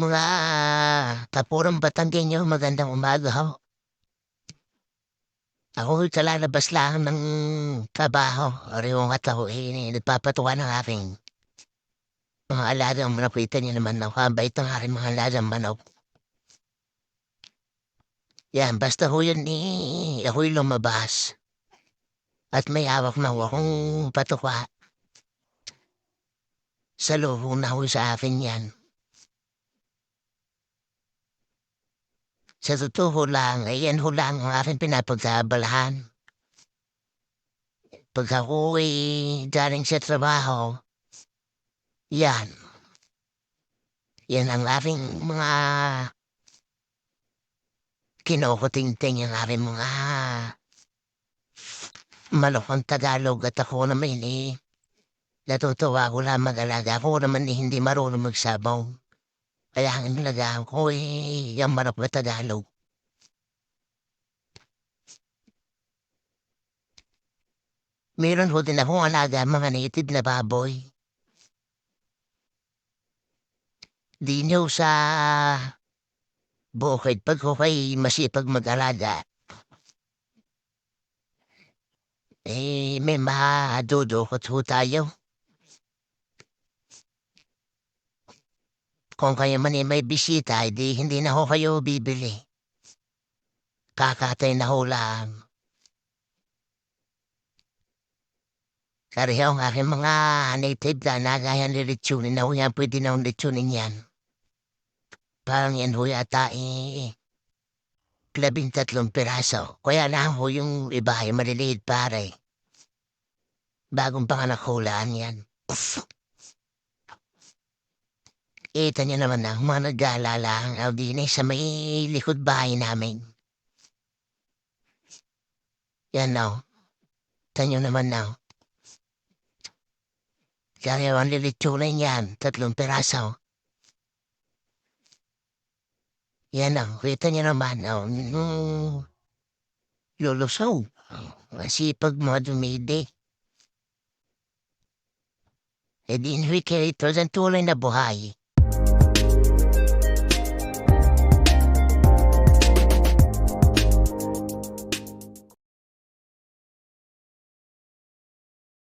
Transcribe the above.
Mga kapurang Batanggenyo, magandang umaga ho. Ako'y kalalabas lang ng trabaho. Ariyong at ako nagpapatuwa ng aking mga alagang manok. Kita niyo naman ako, kabait ng aking mga alagang manok. Yan, basta ho yun ako'y lumabas. At may hawak na ho akong patuka. Salubong na ho sa akin yan. Sa totoo lang, yan ho lang ang aking pinapagkabalahan. Pag ako'y galing sa trabaho, yan. Yan ang aking mga kinukutingting, ang aking mga malokong Tagalog at ako naman natutuwa ko lang mag-alaga. Ako naman hindi marunong magsabaw. Kaya ang inalagaan ko yung manok na Tagalog. Meron ho din akong alaga mga native na baboy. Di nyo sa bukid pag ko kay masipag mag-alaga. May madudukot ho tayo. Kung kayo man may bisita, hindi na ho kayo bibili. Kakatay na ho lang. Kariyaw ang aking mga native na nagaya ni litsunin na ho yan. Pwede na hong litsunin yan. Parang yan ho yata 13 piraso. Kaya lang ho yung iba ay maliliit pare. Bagong panganak hulaan yan. Kita niyo naman na mga nag-aalala ang Aldine sa may likod bahay namin. Yan na. Tanyo naman na. Kaya ang lilitsunin yan, 3 piraso. Yan na, kita niyo naman. Lulusaw. Masipag mo dumidi. Di hindi kayo ito sa tunay na buhay.